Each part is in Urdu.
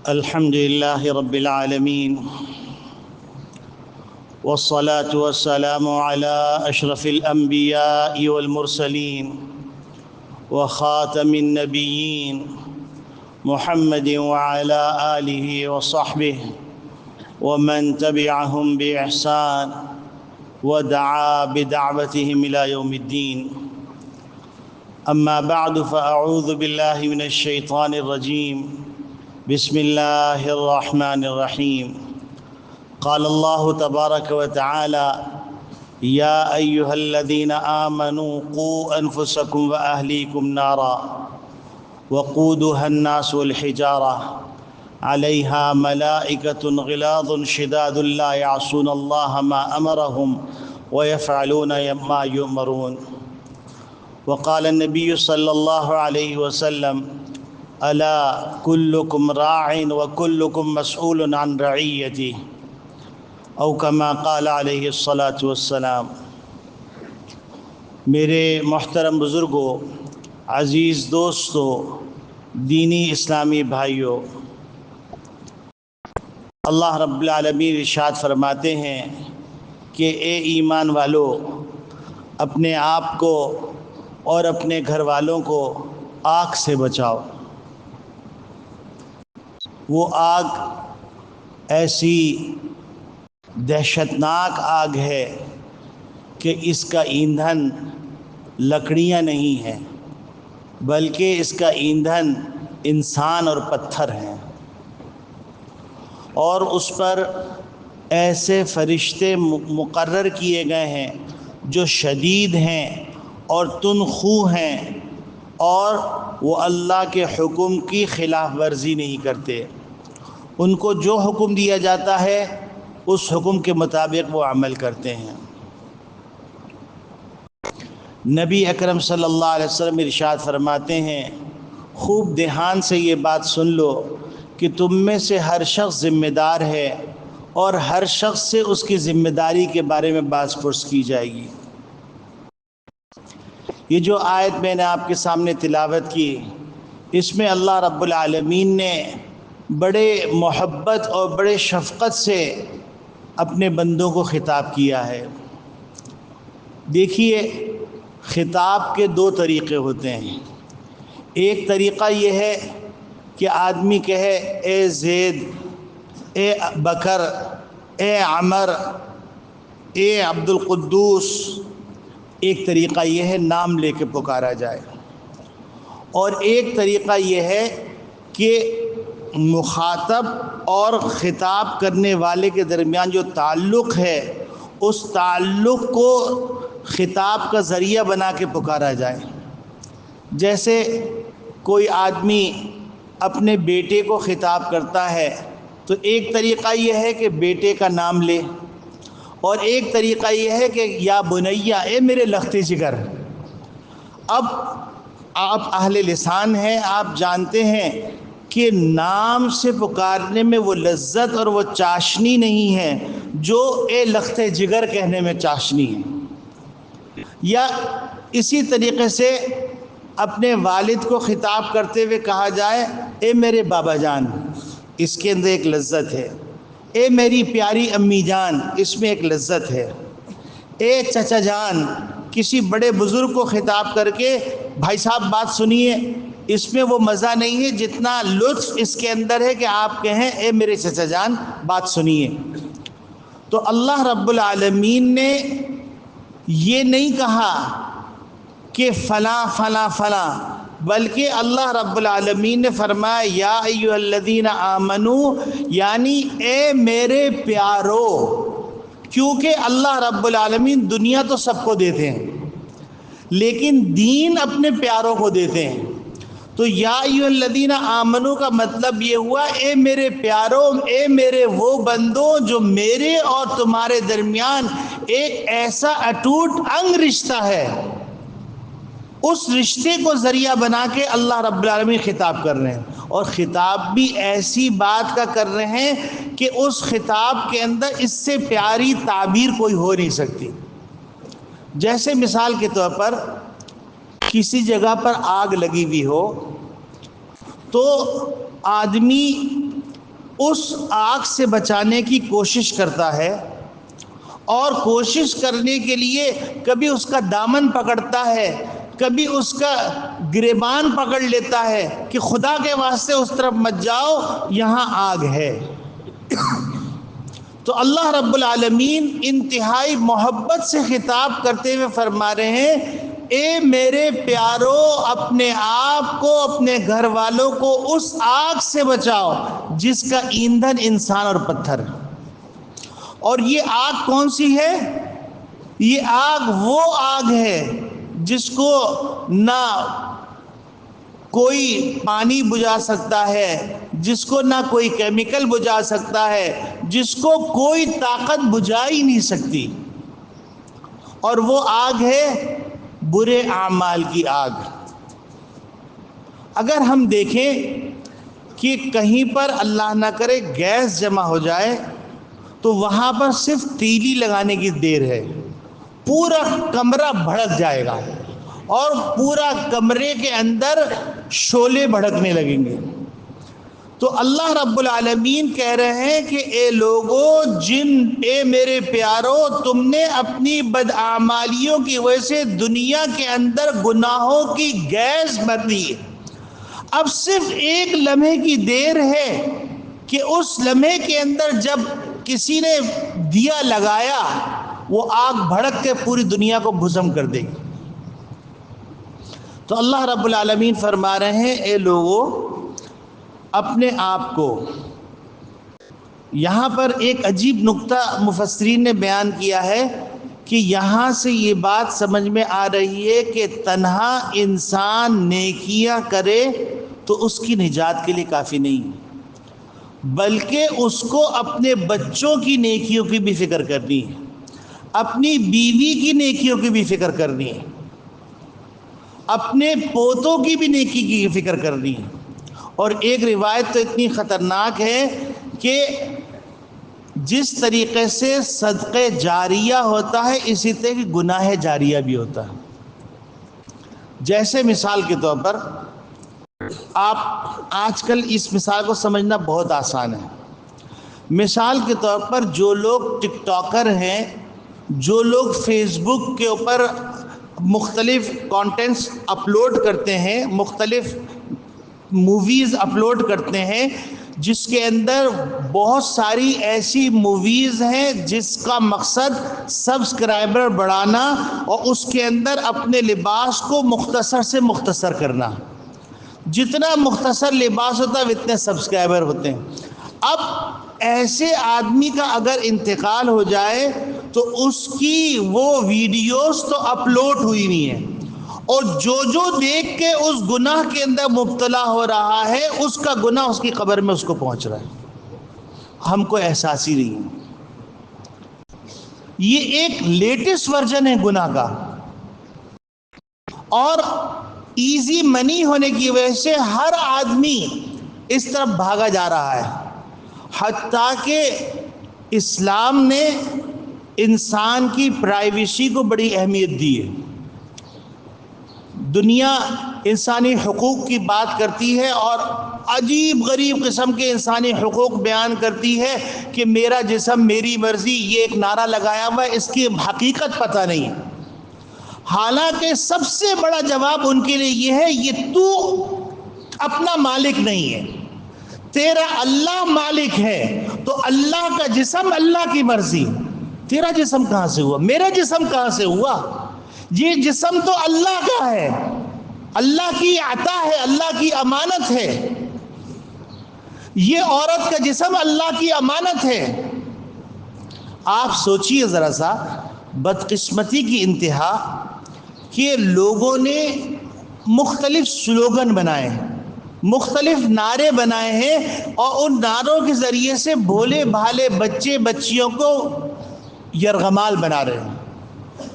الحمد لله رب العالمين، والصلاة والسلام على أشرف الأنبياء والمرسلين وخاتم النبيين محمد وعلى آله وصحبه ومن تبعهم بإحسان ودعا بدعوتهم إلى يوم الدين. أما بعد، فأعوذ بالله من الشيطان الرجيم. بسم الله الرحمن الرحيم. قال الله تبارك وتعالى: يا أيها الذين آمنوا قوا أنفسكم وأهليكم نارا وقودها الناس والحجارة عليها ملائكة غلاظ شداد لا يعصون الله ما أمرهم ويفعلون ما يؤمرون. وقال النبي صلى الله عليه وسلم: ألا كلكم راع وكلكم مسؤول عن رعيته، او كما قال علیہ الصلاۃ والسلام. میرے محترم بزرگوں، عزیز دوستوں، دینی اسلامی بھائیوں، اللہ رب العالمین ارشاد فرماتے ہیں کہ اے ایمان والو، اپنے آپ کو اور اپنے گھر والوں کو آگ سے بچاؤ. وہ آگ ایسی دہشتناک آگ ہے کہ اس کا ایندھن لکڑیاں نہیں ہیں، بلکہ اس کا ایندھن انسان اور پتھر ہیں، اور اس پر ایسے فرشتے مقرر کیے گئے ہیں جو شدید ہیں اور تندخو ہیں، اور وہ اللہ کے حکم کی خلاف ورزی نہیں کرتے. ان کو جو حکم دیا جاتا ہے اس حکم کے مطابق وہ عمل کرتے ہیں. نبی اکرم صلی اللہ علیہ وسلم ارشاد فرماتے ہیں، خوب دھیان سے یہ بات سن لو کہ تم میں سے ہر شخص ذمہ دار ہے، اور ہر شخص سے اس کی ذمہ داری کے بارے میں باز پرس کی جائے گی. یہ جو آیت میں نے آپ کے سامنے تلاوت کی، اس میں اللہ رب العالمین نے بڑے محبت اور بڑے شفقت سے اپنے بندوں کو خطاب کیا ہے. دیکھیے، خطاب کے دو طریقے ہوتے ہیں. ایک طریقہ یہ ہے کہ آدمی کہے اے زید، اے بکر، اے عمر، اے عبد القدوس. ایک طریقہ یہ ہے نام لے کے پکارا جائے، اور ایک طریقہ یہ ہے کہ مخاطب اور خطاب کرنے والے کے درمیان جو تعلق ہے، اس تعلق کو خطاب کا ذریعہ بنا کے پکارا جائے. جیسے کوئی آدمی اپنے بیٹے کو خطاب کرتا ہے تو ایک طریقہ یہ ہے کہ بیٹے کا نام لے، اور ایک طریقہ یہ ہے کہ یا بنیا، اے میرے لختے جگر. اب آپ اہل لسان ہیں، آپ جانتے ہیں کہ نام سے پکارنے میں وہ لذت اور وہ چاشنی نہیں ہے جو اے لختے جگر کہنے میں چاشنی ہے. یا اسی طریقے سے اپنے والد کو خطاب کرتے ہوئے کہا جائے اے میرے بابا جان، اس کے اندر ایک لذت ہے. اے میری پیاری امی جان، اس میں ایک لذت ہے. اے چچا جان، کسی بڑے بزرگ کو خطاب کر کے بھائی صاحب بات سنیے، اس میں وہ مزہ نہیں ہے جتنا لطف اس کے اندر ہے کہ آپ کہیں اے میرے چچا جان بات سنیے. تو اللہ رب العالمین نے یہ نہیں کہا کہ فلاں فلاں فلاں، بلکہ اللہ رب العالمین نے فرمایا یا ایھا الذین آمنو، یعنی اے میرے پیارو. کیونکہ اللہ رب العالمین دنیا تو سب کو دیتے ہیں، لیکن دین اپنے پیاروں کو دیتے ہیں. تو یا ایھا الذین آمنو کا مطلب یہ ہوا اے میرے پیارو، اے میرے وہ بندوں جو میرے اور تمہارے درمیان ایک ایسا اٹوٹ انگ رشتہ ہے، اس رشتے کو ذریعہ بنا کے اللہ رب العالمین خطاب کر رہے ہیں. اور خطاب بھی ایسی بات کا کر رہے ہیں کہ اس خطاب کے اندر اس سے پیاری تعبیر کوئی ہو نہیں سکتی. جیسے مثال کے طور پر کسی جگہ پر آگ لگی ہوئی ہو تو آدمی اس آگ سے بچانے کی کوشش کرتا ہے، اور کوشش کرنے کے لیے کبھی اس کا دامن پکڑتا ہے، کبھی اس کا گریبان پکڑ لیتا ہے کہ خدا کے واسطے اس طرف مت جاؤ، یہاں آگ ہے۔ تو اللہ رب العالمین انتہائی محبت سے خطاب کرتے ہوئے فرما رہے ہیں، اے میرے پیارو، اپنے آپ کو، اپنے گھر والوں کو اس آگ سے بچاؤ جس کا ایندھن انسان اور پتھر ہے۔ اور یہ آگ کون سی ہے؟ یہ آگ وہ آگ ہے جس کو نہ کوئی پانی بجھا سکتا ہے، جس کو نہ کوئی کیمیکل بجھا سکتا ہے، جس کو کوئی طاقت بجھا ہی نہیں سکتی، اور وہ آگ ہے برے اعمال کی آگ۔ اگر ہم دیکھیں کہ کہیں پر اللہ نہ کرے گیس جمع ہو جائے تو وہاں پر صرف تیلی لگانے کی دیر ہے، پورا کمرہ بھڑک جائے گا اور پورا کمرے کے اندر شعلے بھڑکنے لگیں گے۔ تو اللہ رب العالمین کہہ رہے ہیں کہ اے لوگو، اے میرے پیارو، تم نے اپنی بدعمالیوں کی وجہ سے دنیا کے اندر گناہوں کی گیس بھر دی ہے۔ اب صرف ایک لمحے کی دیر ہے کہ اس لمحے کے اندر جب کسی نے دیا لگایا، وہ آگ بھڑک کے پوری دنیا کو بھسم کر دے گی۔ تو اللہ رب العالمین فرما رہے ہیں، اے لوگو، اپنے آپ کو۔ یہاں پر ایک عجیب نکتہ مفسرین نے بیان کیا ہے کہ یہاں سے یہ بات سمجھ میں آ رہی ہے کہ تنہا انسان نیکیاں کرے تو اس کی نجات کے لیے کافی نہیں، بلکہ اس کو اپنے بچوں کی نیکیوں کی بھی فکر کرنی ہے، اپنی بیوی کی نیکیوں کی بھی فکر کرنی ہے، اپنے پوتوں کی بھی نیکی کی فکر کرنی ہے۔ اور ایک روایت تو اتنی خطرناک ہے کہ جس طریقے سے صدقہ جاریہ ہوتا ہے، اسی طرح کی گناہ جاریہ بھی ہوتا ہے۔ جیسے مثال کے طور پر، آپ آج کل اس مثال کو سمجھنا بہت آسان ہے۔ مثال کے طور پر جو لوگ ٹک ٹاکر ہیں، جو لوگ فیس بک کے اوپر مختلف کانٹینٹس اپلوڈ کرتے ہیں، مختلف موویز اپلوڈ کرتے ہیں، جس کے اندر بہت ساری ایسی موویز ہیں جس کا مقصد سبسکرائبر بڑھانا اور اس کے اندر اپنے لباس کو مختصر سے مختصر کرنا۔ جتنا مختصر لباس ہوتا ہے اتنے سبسکرائبر ہوتے ہیں۔ اب ایسے آدمی کا اگر انتقال ہو جائے تو اس کی وہ ویڈیوز تو اپلوڈ ہوئی نہیں ہے، اور جو دیکھ کے اس گناہ کے اندر مبتلا ہو رہا ہے، اس کا گناہ اس کی قبر میں اس کو پہنچ رہا ہے، ہم کو احساس ہی نہیں ہے۔ یہ ایک لیٹسٹ ورژن ہے گناہ کا، اور ایزی منی ہونے کی وجہ سے ہر آدمی اس طرف بھاگا جا رہا ہے، حتیٰ کہ اسلام نے انسان کی پرائیویسی کو بڑی اہمیت دی ہے۔ دنیا انسانی حقوق کی بات کرتی ہے اور عجیب غریب قسم کے انسانی حقوق بیان کرتی ہے کہ میرا جسم میری مرضی، یہ ایک نعرہ لگایا ہوا ہے، اس کی حقیقت پتہ نہیں ہے۔ حالانکہ سب سے بڑا جواب ان کے لیے یہ ہے، یہ تو اپنا مالک نہیں ہے، تیرا اللہ مالک ہے، تو اللہ کا جسم اللہ کی مرضی۔ تیرا جسم کہاں سے ہوا؟ میرا جسم کہاں سے ہوا؟ یہ جسم تو اللہ کا ہے، اللہ کی عطا ہے، اللہ کی امانت ہے۔ یہ عورت کا جسم اللہ کی امانت ہے۔ آپ سوچئے ذرا سا، بدقسمتی کی انتہا کہ لوگوں نے مختلف سلوگن بنائے ہیں، مختلف نعرے بنائے ہیں، اور ان نعروں کے ذریعے سے بھولے بھالے بچے بچیوں کو یرغمال بنا رہے ہیں،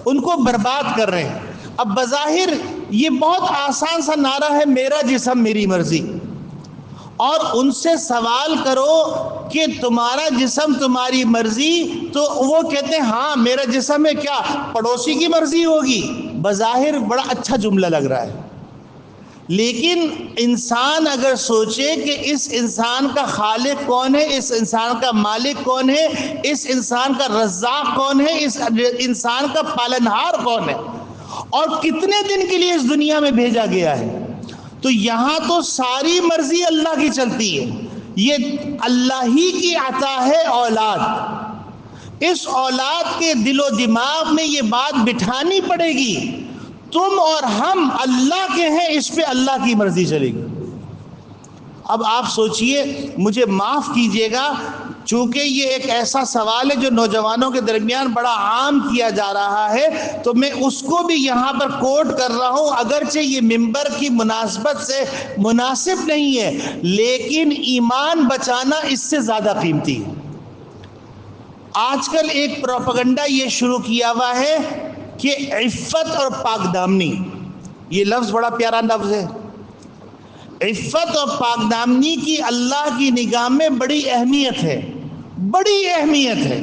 ان کو برباد کر رہے ہیں۔ اب بظاہر یہ بہت آسان سا نعرہ ہے، میرا جسم میری مرضی، اور ان سے سوال کرو کہ تمہارا جسم تمہاری مرضی، تو وہ کہتے ہیں ہاں میرا جسم ہے، کیا پڑوسی کی مرضی ہوگی؟ بظاہر بڑا اچھا جملہ لگ رہا ہے، لیکن انسان اگر سوچے کہ اس انسان کا خالق کون ہے، اس انسان کا مالک کون ہے، اس انسان کا رزاق کون ہے، اس انسان کا پالنہار کون ہے، اور کتنے دن کے لیے اس دنیا میں بھیجا گیا ہے، تو یہاں تو ساری مرضی اللہ کی چلتی ہے. یہ اللہ ہی کی عطا ہے اولاد. اس اولاد کے دل و دماغ میں یہ بات بٹھانی پڑے گی، تم اور ہم اللہ کے ہیں، اس پہ اللہ کی مرضی چلے گی. اب آپ سوچئے، مجھے معاف کیجئے گا، چونکہ یہ ایک ایسا سوال ہے جو نوجوانوں کے درمیان بڑا عام کیا جا رہا ہے، تو میں اس کو بھی یہاں پر کوٹ کر رہا ہوں، اگرچہ یہ ممبر کی مناسبت سے مناسب نہیں ہے، لیکن ایمان بچانا اس سے زیادہ قیمتی ہے. آج کل ایک پروپیگنڈا یہ شروع کیا ہوا ہے کہ عفت اور پاک دامنی، یہ لفظ بڑا پیارا لفظ ہے. عفت اور پاک دامنی کی اللہ کی نگاہ میں بڑی اہمیت ہے، بڑی اہمیت ہے.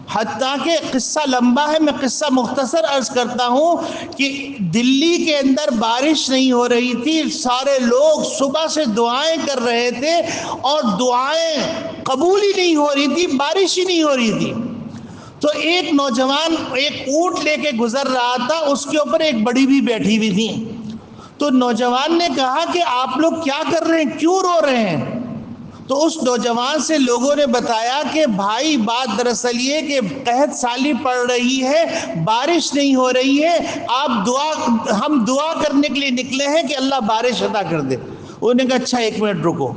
حتیٰ کہ قصہ لمبا ہے، میں قصہ مختصر عرض کرتا ہوں کہ دلی کے اندر بارش نہیں ہو رہی تھی، سارے لوگ صبح سے دعائیں کر رہے تھے اور دعائیں قبول ہی نہیں ہو رہی تھی، بارش ہی نہیں ہو رہی تھی. تو ایک نوجوان ایک اونٹ لے کے گزر رہا تھا، اس کے اوپر ایک بڑی بھی بیٹھی ہوئی تھی. تو نوجوان نے کہا کہ آپ لوگ کیا کر رہے ہیں، کیوں رو رہے ہیں؟ تو اس نوجوان سے لوگوں نے بتایا کہ بھائی بات دراصل یہ کہ قحط سالی پڑ رہی ہے، بارش نہیں ہو رہی ہے، ہم دعا کرنے کے لیے نکلے ہیں کہ اللہ بارش عطا کر دے. انہوں نے کہا اچھا 1 منٹ رکو.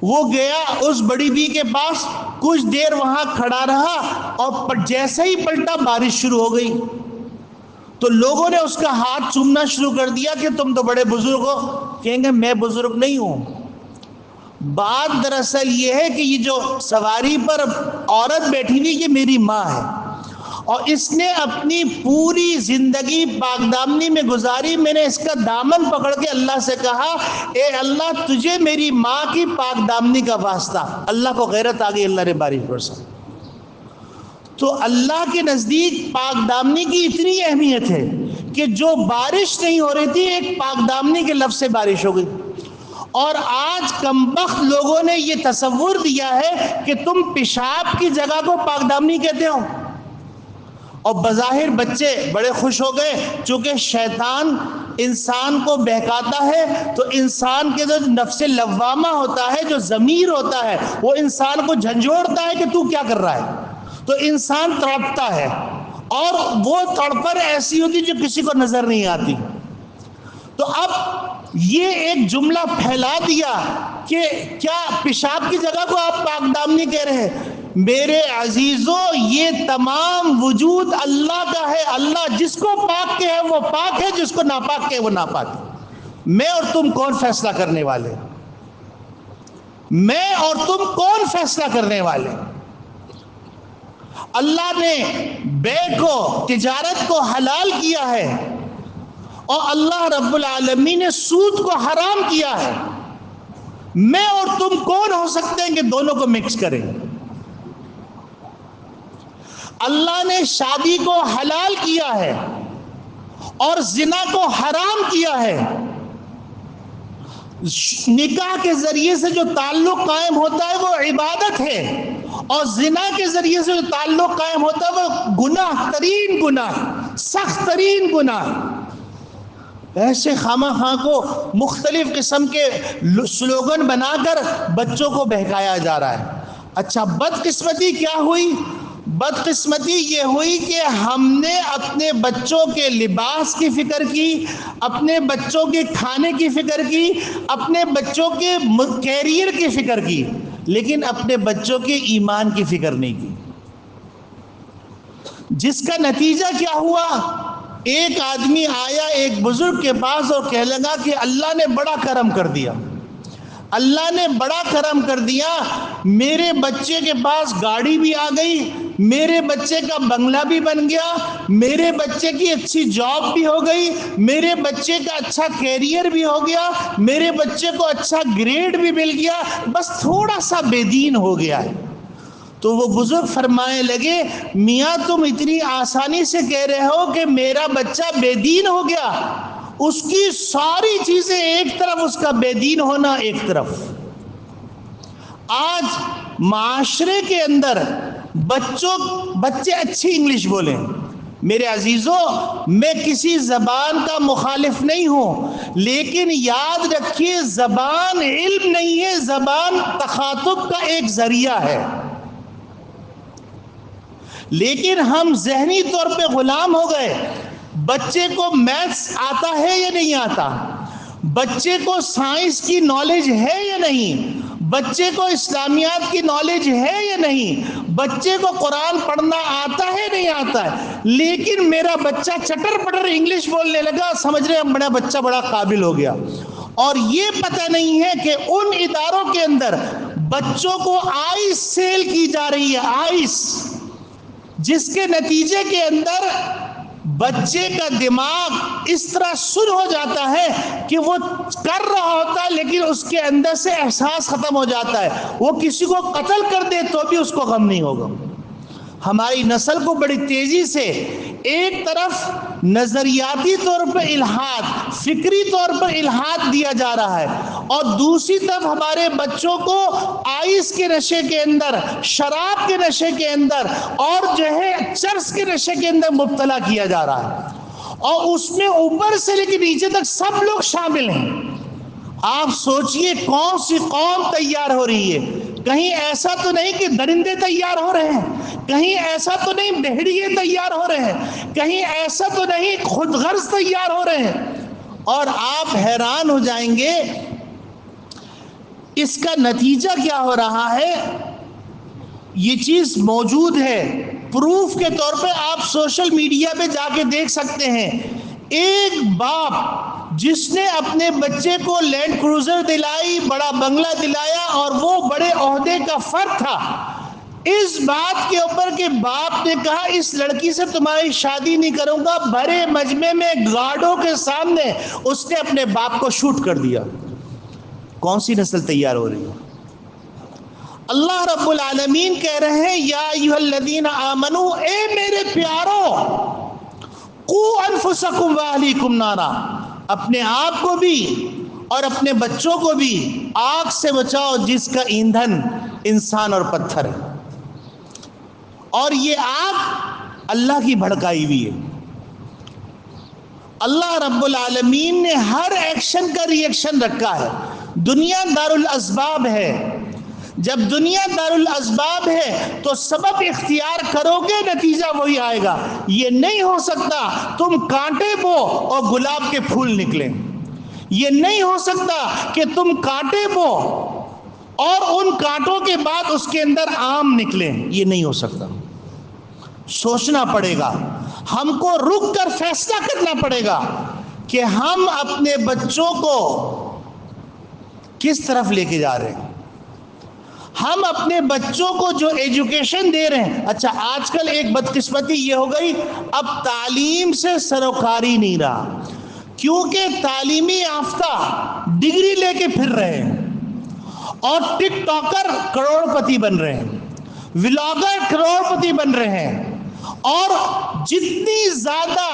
وہ گیا اس بڑی بی کے پاس، کچھ دیر وہاں کھڑا رہا اور جیسے ہی پلٹا بارش شروع ہو گئی. تو لوگوں نے اس کا ہاتھ چومنا شروع کر دیا کہ تم تو بڑے بزرگ ہو. کہیں گے میں بزرگ نہیں ہوں. بات دراصل یہ ہے کہ یہ جو سواری پر عورت بیٹھی ہوئی یہ میری ماں ہے، اور اس نے اپنی پوری زندگی پاک دامنی میں گزاری. میں نے اس کا دامن پکڑ کے اللہ سے کہا اے اللہ تجھے میری ماں کی پاک دامنی کا واسطہ. اللہ کو غیرت آ گئی، اللہ نے بارش برسا. تو اللہ کے نزدیک پاک دامنی کی اتنی اہمیت ہے کہ جو بارش نہیں ہو رہی تھی ایک پاک دامنی کے لفظ سے بارش ہو گئی. اور آج کمبخت لوگوں نے یہ تصور دیا ہے کہ تم پیشاب کی جگہ کو پاک دامنی کہتے ہو، اور بظاہر بچے بڑے خوش ہو گئے. چونکہ شیطان انسان کو بہکاتا ہے تو انسان کے جو نفس لوامہ ہوتا ہے، جو ضمیر ہوتا ہے، وہ انسان کو جھنجھوڑتا ہے کہ تو کیا کر رہا ہے. تو انسان تڑپتا ہے، اور وہ تڑپن ایسی ہوتی جو کسی کو نظر نہیں آتی. تو اب یہ ایک جملہ پھیلا دیا کہ کیا پیشاب کی جگہ کو آپ پاک دامنی کہہ رہے ہیں. میرے عزیزوں یہ تمام وجود اللہ کا ہے. اللہ جس کو پاک کہ ہے وہ پاک ہے، جس کو ناپاک کہ ہے وہ ناپاک ہے. میں اور تم کون فیصلہ کرنے والے؟ میں اور تم کون فیصلہ کرنے والے؟ اللہ نے بے کو، تجارت کو حلال کیا ہے، اور اللہ رب العالمین نے سود کو حرام کیا ہے. میں اور تم کون ہو سکتے ہیں کہ دونوں کو مکس کریں؟ اللہ نے شادی کو حلال کیا ہے اور زنا کو حرام کیا ہے. نکاح کے ذریعے سے جو تعلق قائم ہوتا ہے وہ عبادت ہے، اور زنا کے ذریعے سے جو تعلق قائم ہوتا ہے وہ گناہ ترین گناہ، سخت ترین گناہ. ایسے خواہ خواہ کو مختلف قسم کے سلوگن بنا کر بچوں کو بہکایا جا رہا ہے. اچھا بدقسمتی کیا ہوئی؟ بدقسمتی یہ ہوئی کہ ہم نے اپنے بچوں کے لباس کی فکر کی، اپنے بچوں کے کھانے کی فکر کی، اپنے بچوں کے کیریئر کی فکر کی، لیکن اپنے بچوں کے ایمان کی فکر نہیں کی. جس کا نتیجہ کیا ہوا؟ ایک آدمی آیا ایک بزرگ کے پاس اور کہنے لگا کہ اللہ نے بڑا کرم کر دیا، اللہ نے بڑا کرم کر دیا، میرے بچے کے پاس گاڑی بھی آ گئی، میرے بچے کا بنگلہ بھی بن گیا، میرے بچے کی اچھی جاب بھی ہو گئی، میرے بچے کا اچھا کیریئر بھی ہو گیا، میرے بچے کو اچھا گریڈ بھی مل گیا، بس تھوڑا سا بے دین ہو گیا ہے. تو وہ بزرگ فرمانے لگے میاں تم اتنی آسانی سے کہہ رہے ہو کہ میرا بچہ بے دین ہو گیا، اس کی ساری چیزیں ایک طرف، اس کا بے دین ہونا ایک طرف. آج معاشرے کے اندر بچے اچھی انگلش بولیں. میرے عزیزوں، میں کسی زبان کا مخالف نہیں ہوں، لیکن یاد رکھیے زبان علم نہیں ہے، زبان تخاطب کا ایک ذریعہ ہے. لیکن ہم ذہنی طور پہ غلام ہو گئے. بچے کو میتھس آتا ہے یا نہیں آتا؟ بچے کو سائنس کی نالج ہے یا نہیں؟ بچے کو اسلامیات کی نالج ہے یا نہیں؟ بچے کو قرآن پڑھنا آتا ہے نہیں آتا ہے؟ لیکن میرا بچہ چٹر پٹر انگلش بولنے لگا، سمجھ رہے ہیں بڑا بچہ بڑا قابل ہو گیا. اور یہ پتہ نہیں ہے کہ ان اداروں کے اندر بچوں کو آئس سیل کی جا رہی ہے، آئس، جس کے نتیجے کے اندر بچے کا دماغ اس طرح سن ہو جاتا ہے کہ وہ کر رہا ہوتا ہے لیکن اس کے اندر سے احساس ختم ہو جاتا ہے. وہ کسی کو قتل کر دے تو بھی اس کو غم نہیں ہوگا. ہماری نسل کو بڑی تیزی سے ایک طرف نظریاتی طور پر الحاد، فکری طور پر الحاد دیا جا رہا ہے، اور دوسری طرف ہمارے بچوں کو آئس کے نشے کے اندر، شراب کے نشے کے اندر، اور جو ہے چرس کے نشے کے اندر مبتلا کیا جا رہا ہے. اور اس میں اوپر سے لے کے نیچے تک سب لوگ شامل ہیں. آپ سوچئے کون سی قوم تیار ہو رہی ہے. کہیں ایسا تو نہیں کہ درندے تیار ہو رہے ہیں، کہیں ایسا تو نہیں بھیڑیے تیار ہو رہے ہیں، کہیں ایسا تو نہیں خود غرض تیار ہو رہے ہیں. اور آپ حیران ہو جائیں گے اس کا نتیجہ کیا ہو رہا ہے. یہ چیز موجود ہے، پروف کے طور پہ آپ سوشل میڈیا پہ جا کے دیکھ سکتے ہیں. ایک باپ جس نے اپنے بچے کو لینڈ کروزر دلائی، بڑا بنگلہ دلایا، اور وہ بڑے عہدے کا فرد تھا، اس بات کے اوپر کہ باپ نے کہا اس لڑکی سے تمہاری شادی نہیں کروں گا، بھرے مجمع میں گارڈوں کے سامنے اس نے اپنے باپ کو شوٹ کر دیا. کون سی نسل تیار ہو رہی ہے؟ اللہ رب العالمین کہہ رہے ہیں یا ایھا الذین آمنو، اے میرے پیارو، قوا انفسکم واہلیکم نارا، اپنے آپ کو بھی اور اپنے بچوں کو بھی آگ سے بچاؤ جس کا ایندھن انسان اور پتھر ہے. اور یہ آگ اللہ کی بھڑکائی ہوئی ہے. اللہ رب العالمین نے ہر ایکشن کا ری ایکشن رکھا ہے. دنیا دار الاسباب ہے. جب دنیا دار الاسباب ہے تو سبب اختیار کرو گے، نتیجہ وہی آئے گا. یہ نہیں ہو سکتا تم کانٹے بو اور گلاب کے پھول نکلیں. یہ نہیں ہو سکتا کہ تم کانٹے بو اور ان کانٹوں کے بعد اس کے اندر آم نکلیں. یہ نہیں ہو سکتا. سوچنا پڑے گا، ہم کو رک کر فیصلہ کرنا پڑے گا کہ ہم اپنے بچوں کو کس طرف لے کے جا رہے ہیں. ہم اپنے بچوں کو جو ایجوکیشن دے رہے ہیں، اچھا آج کل ایک بدقسمتی یہ ہو گئی، اب تعلیم سے سروکاری نہیں رہا، کیونکہ تعلیمی یافتہ ڈگری لے کے پھر رہے ہیں، اور ٹک ٹاکر کروڑ پتی بن رہے ہیں، ولاگر کروڑ پتی بن رہے ہیں، اور جتنی زیادہ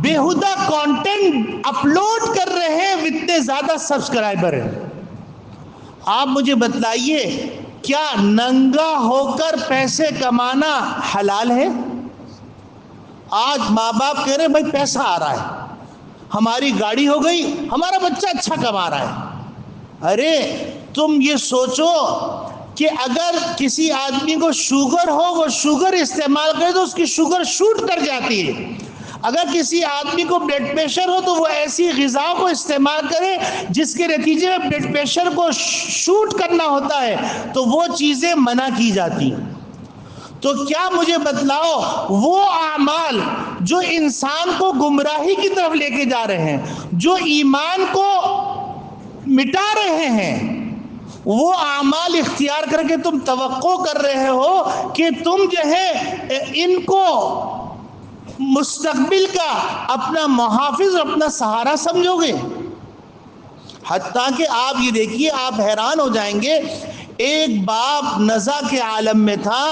بیہودہ کانٹینٹ اپلوڈ کر رہے ہیں اتنے زیادہ سبسکرائبر ہیں. آپ مجھے بتلائیے، کیا ننگا ہو کر پیسے کمانا حلال ہے؟ آج ماں باپ کہہ رہے ہیں بھائی پیسہ آ رہا ہے، ہماری گاڑی ہو گئی، ہمارا بچہ اچھا کما رہا ہے. ارے تم یہ سوچو کہ اگر کسی آدمی کو شوگر ہو، وہ شوگر استعمال کرے تو اس کی شوگر شوٹ کر جاتی ہے. اگر کسی آدمی کو بلڈ پریشر ہو تو وہ ایسی غذا کو استعمال کرے جس کے نتیجے میں بلڈ پریشر کو شوٹ کرنا ہوتا ہے، تو وہ چیزیں منع کی جاتی ہیں. تو کیا مجھے بتلاؤ، وہ اعمال جو انسان کو گمراہی کی طرف لے کے جا رہے ہیں، جو ایمان کو مٹا رہے ہیں، وہ اعمال اختیار کر کے تم توقع کر رہے ہو کہ تم جو ہے ان کو مستقبل کا اپنا محافظ، اپنا سہارا سمجھو گے. حتیٰ کہ آپ یہ دیکھیے، آپ حیران ہو جائیں گے، ایک باپ نزا کے عالم میں تھا،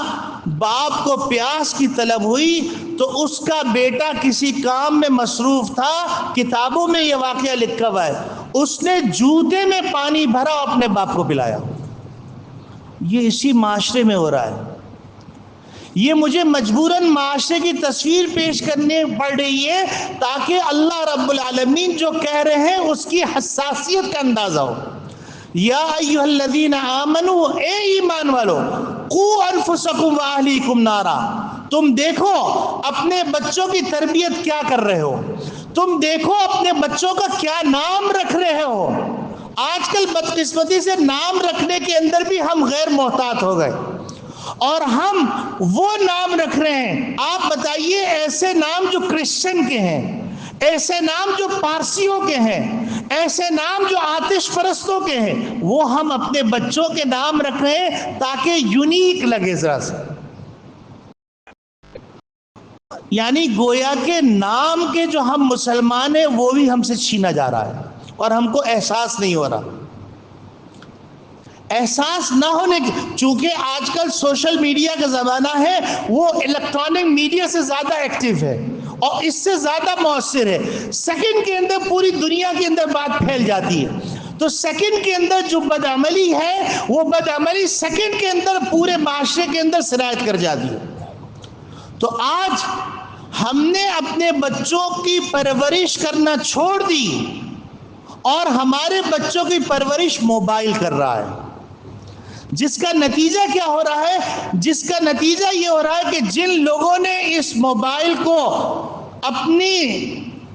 باپ کو پیاس کی طلب ہوئی تو اس کا بیٹا کسی کام میں مصروف تھا، کتابوں میں یہ واقعہ لکھا ہوا ہے، اس نے جوتے میں پانی بھرا اور اپنے باپ کو پلایا۔ یہ اسی معاشرے میں ہو رہا ہے۔ یہ مجھے مجبوراً معاشرے کی تصویر پیش کرنے پڑ رہی ہے تاکہ اللہ رب العالمین جو کہہ رہے ہیں اس کی حساسیت کا اندازہ ہو۔ یا ایھا الذین آمنوا، اے ایمان والو، قوا انفسکم واہلیکم نارا، تم دیکھو اپنے بچوں کی تربیت کیا کر رہے ہو، تم دیکھو اپنے بچوں کا کیا نام رکھ رہے ہو۔ آج کل بدقسمتی سے نام رکھنے کے اندر بھی ہم غیر محتاط ہو گئے اور ہم وہ نام رکھ رہے ہیں، آپ بتائیے ایسے نام جو کرسچن کے ہیں، ایسے نام جو پارسیوں کے ہیں، ایسے نام جو آتش پرستوں کے ہیں، وہ ہم اپنے بچوں کے نام رکھ رہے ہیں تاکہ یونیک لگے ذرا سا۔ یعنی گویا کے نام کے جو ہم مسلمان ہیں وہ بھی ہم سے چھینا جا رہا ہے اور ہم کو احساس نہیں ہو رہا۔ احساس نہ ہونے کی، چونکہ آج کل سوشل میڈیا کا زمانہ ہے، وہ الیکٹرانک میڈیا سے زیادہ ایکٹیو ہے اور اس سے زیادہ مؤثر ہے۔ سیکنڈ کے اندر پوری دنیا کے اندر بات پھیل جاتی ہے، تو سیکنڈ کے اندر جو بدعملی ہے وہ بدعملی سیکنڈ کے اندر پورے معاشرے کے اندر سرایت کر جاتی ہے۔ تو آج ہم نے اپنے بچوں کی پرورش کرنا چھوڑ دی اور ہمارے بچوں کی پرورش موبائل کر رہا ہے، جس کا نتیجہ کیا ہو رہا ہے؟ جس کا نتیجہ یہ ہو رہا ہے کہ جن لوگوں نے اس موبائل کو اپنی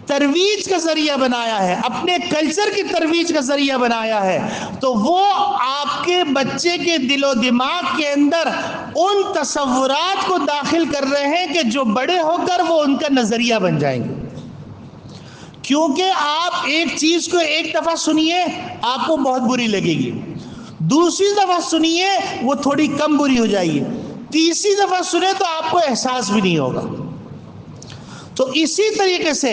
ترویج کا ذریعہ بنایا ہے، اپنے کلچر کی ترویج کا ذریعہ بنایا ہے، تو وہ آپ کے بچے کے دل و دماغ کے اندر ان تصورات کو داخل کر رہے ہیں کہ جو بڑے ہو کر وہ ان کا نظریہ بن جائیں گے۔ کیونکہ آپ ایک چیز کو ایک دفعہ سنیے آپ کو بہت بری لگے گی، دوسری دفعہ سنیے وہ تھوڑی کم بری ہو جائے گی، تیسری دفعہ سنیں تو آپ کو احساس بھی نہیں ہوگا۔ تو اسی طریقے سے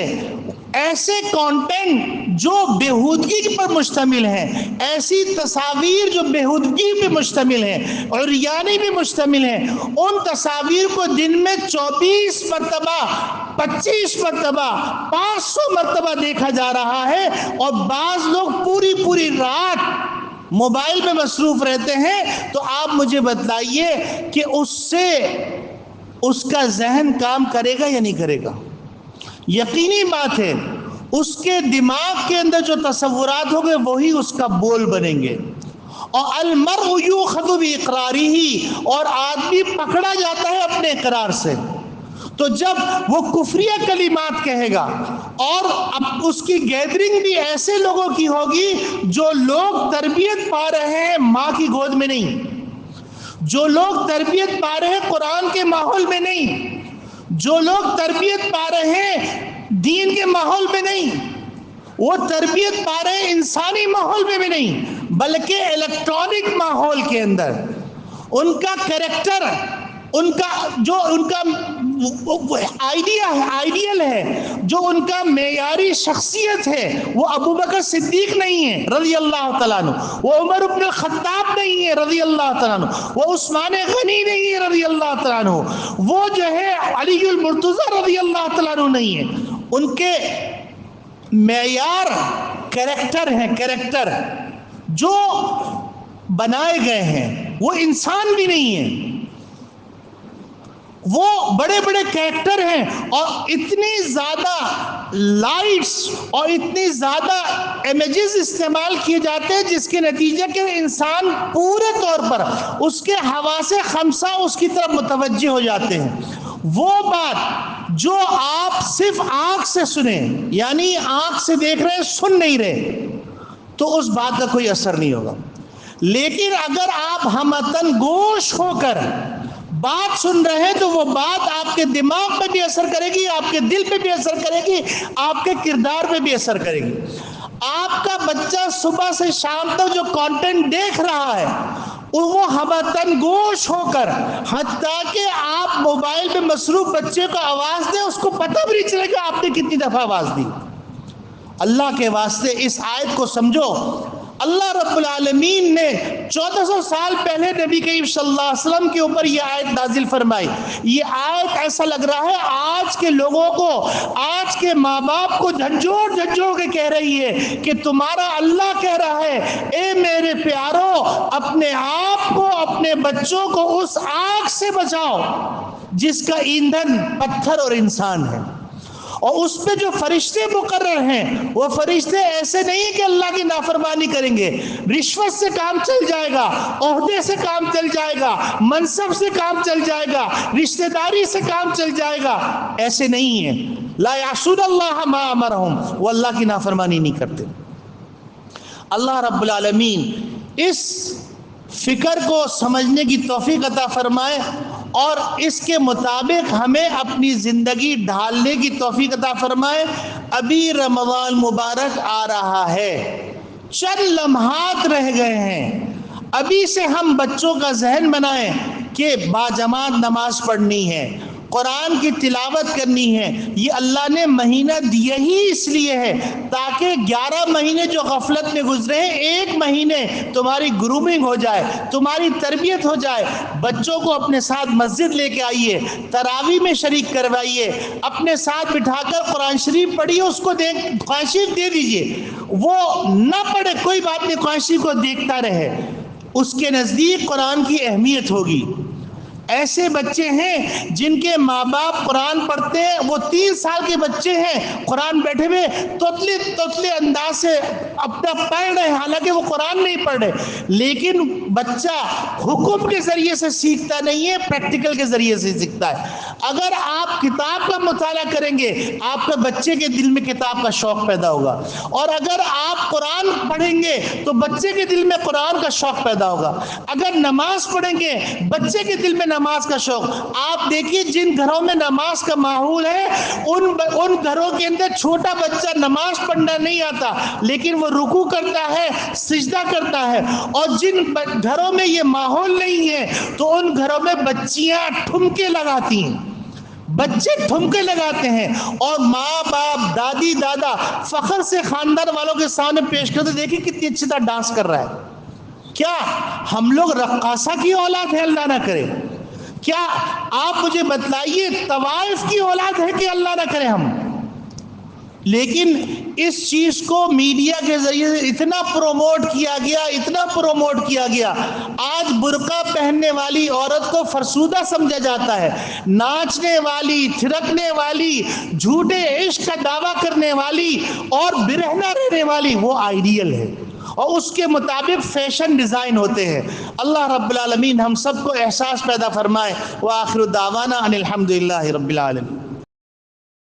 ایسے کانٹینٹ جو بےہودگی پر مشتمل ہیں، ایسی تصاویر جو بےہودگی پہ مشتمل ہیں اور ریانی پہ مشتمل ہیں، ان تصاویر کو دن میں 24 مرتبہ 25 مرتبہ 500 مرتبہ دیکھا جا رہا ہے، اور بعض لوگ پوری پوری رات موبائل میں مصروف رہتے ہیں۔ تو آپ مجھے بتلائیے کہ اس سے اس کا ذہن کام کرے گا یا نہیں کرے گا؟ یقینی بات ہے اس کے دماغ کے اندر جو تصورات ہوں گے وہی اس کا بول بنیں گے۔ اور المرء یؤخذ باقرارہ، اور آدمی پکڑا جاتا ہے اپنے اقرار سے۔ تو جب وہ کفریہ کلمات کہے گا اور اب اس کی گیدرنگ بھی ایسے لوگوں کی ہوگی جو لوگ تربیت پا رہے ہیں ماں کی گود میں نہیں، جو لوگ تربیت پا رہے ہیں قرآن کے ماحول میں نہیں، جو لوگ تربیت پا رہے ہیں دین کے ماحول میں نہیں، وہ تربیت پا رہے ہیں انسانی ماحول میں بھی نہیں بلکہ الیکٹرانک ماحول کے اندر۔ ان کا کریکٹر، ان کا جو ان کا آئیڈیل ہے، جو ان کا معیاری شخصیت ہے، وہ ابو بکر صدیق نہیں ہے رضی اللہ تعالیٰ عنہ، وہ عمر بن الخطاب نہیں ہے رضی اللہ تعالیٰ عنہ، وہ عثمان غنی نہیں ہے رضی اللہ تعالیٰ عنہ، وہ جو ہے علی المرتضی رضی اللہ تعالیٰ عنہ نہیں ہے۔ ان کے معیار کریکٹر ہیں، کریکٹر جو بنائے گئے ہیں، وہ انسان بھی نہیں ہے، وہ بڑے بڑے کریکٹر ہیں، اور اتنی زیادہ لائٹس اور اتنی زیادہ امیجز استعمال کیے جاتے ہیں جس کے نتیجے کے انسان پورے طور پر اس کے حواس خمسہ اس کی طرف متوجہ ہو جاتے ہیں۔ وہ بات جو آپ صرف آنکھ سے سنیں، یعنی آنکھ سے دیکھ رہے سن نہیں رہے، تو اس بات کا کوئی اثر نہیں ہوگا۔ لیکن اگر آپ ہمتن گوش ہو کر بات سن رہے ہیں تو وہ بات آپ کے دماغ پہ بھی اثر کرے گی، آپ کے دل پہ بھی اثر کرے گی، آپ کے کردار پہ بھی اثر کرے گی۔ آپ کا بچہ صبح سے شام تک جو کانٹینٹ دیکھ رہا ہے وہ ہمتن گوش ہو کر، حتیٰ کہ آپ موبائل پہ مصروف بچے کو آواز دیں، اس کو پتہ بھی نہیں چلے گا آپ نے کتنی دفعہ آواز دی۔ اللہ کے واسطے اس آیت کو سمجھو، اللہ رب العالمین نے 1400 سال پہلے نبی کریم صلی اللہ علیہ وسلم کے اوپر یہ آیت نازل فرمائی. یہ آیت ایسا لگ رہا ہے آج کے لوگوں کو، آج کے ماں باپ کو جھنجھوڑ کے کہہ رہی ہے کہ تمہارا اللہ کہہ رہا ہے اے میرے پیارو، اپنے آپ کو، اپنے بچوں کو اس آگ سے بچاؤ جس کا ایندھن پتھر اور انسان ہے، اور اس پہ جو فرشتے مقرر ہیں وہ فرشتے ایسے نہیں کہ اللہ کی نافرمانی کریں گے. رشوت سے کام چل جائے گا، عہدے سے کام چل جائے گا، منصب سے کام چل جائے گا، رشتہ داری سے کام چل جائے گا، ایسے نہیں ہے. لا یعصون اللہ ما امرہم، وہ اللہ کی نافرمانی نہیں کرتے. اللہ رب العالمین اس فکر کو سمجھنے کی توفیق عطا فرمائے اور اس کے مطابق ہمیں اپنی زندگی ڈھالنے کی توفیق عطا فرمائے. ابھی رمضان مبارک آ رہا ہے، چند لمحات رہ گئے ہیں. ابھی سے ہم بچوں کا ذہن بنائیں کہ باجماعت نماز پڑھنی ہے، قرآن کی تلاوت کرنی ہے. یہ اللہ نے مہینہ دیا ہی اس لیے ہے تاکہ 11 مہینے جو غفلت میں گزرے ہیں، ایک مہینے تمہاری گرومنگ ہو جائے، تمہاری تربیت ہو جائے. بچوں کو اپنے ساتھ مسجد لے کے آئیے، تراویح میں شریک کروائیے، اپنے ساتھ بٹھا کر قرآن شریف پڑھیے، اس کو قرآن شریف دے دیجئے. وہ نہ پڑھے کوئی بات نہیں، قرآن شریف کو دیکھتا رہے، اس کے نزدیک قرآن کی اہمیت ہوگی. ایسے بچے ہیں جن کے ماں باپ قرآن پڑھتے ہیں، وہ 3 سال کے بچے ہیں، قرآن بیٹھے ہوئے توتلے انداز سے اپنا پڑھ رہے ہیں، حالانکہ وہ قرآن نہیں پڑھ رہے. لیکن بچہ حکم کے ذریعے سے سیکھتا نہیں ہے، پریکٹیکل کے ذریعے سے سیکھتا ہے. اگر آپ کتاب کا مطالعہ کریں گے، آپ کے بچے کے دل میں کتاب کا شوق پیدا ہوگا، اور اگر آپ قرآن پڑھیں گے تو بچے کے دل میں قرآن کا شوق پیدا ہوگا. اگر نماز پڑھیں گے، بچے کے دل میں نماز کا شوق. آپ دیکھیے جن گھروں میں نماز کا ماحول ہے ان گھروں کے اندر چھوٹا بچہ نماز پڑھنا نہیں آتا لیکن وہ رکوع کرتا ہے، سجدہ کرتا ہے. اور جن گھروں میں یہ ماحول نہیں ہے تو ان گھروں میں بچیاں ٹھمکے لگاتی ہیں، بچے ٹھمکے لگاتے ہیں، اور ماں باپ، دادی دادا فخر سے خاندان والوں کے سامنے پیش کرتے، دیکھیں کتنی اچھی طرح ڈانس کر رہا ہے. کیا ہم لوگ رقاصہ کی اولاد ہے؟ اللہ نہ کرے. کیا آپ مجھے بتلائیے طوائف کی اولاد ہے کہ اللہ نہ کرے ہم؟ لیکن اس چیز کو میڈیا کے ذریعے سے اتنا پروموٹ کیا گیا. آج برقع پہننے والی عورت کو فرسودہ سمجھا جاتا ہے، ناچنے والی، تھرکنے والی، جھوٹے عشق کا دعویٰ کرنے والی اور برہنہ رہنے والی وہ آئیڈیل ہے، اور اس کے مطابق فیشن ڈیزائن ہوتے ہیں. اللہ رب العالمین ہم سب کو احساس پیدا فرمائے. وآخر دعوانا ان الحمدللہ رب العالمین.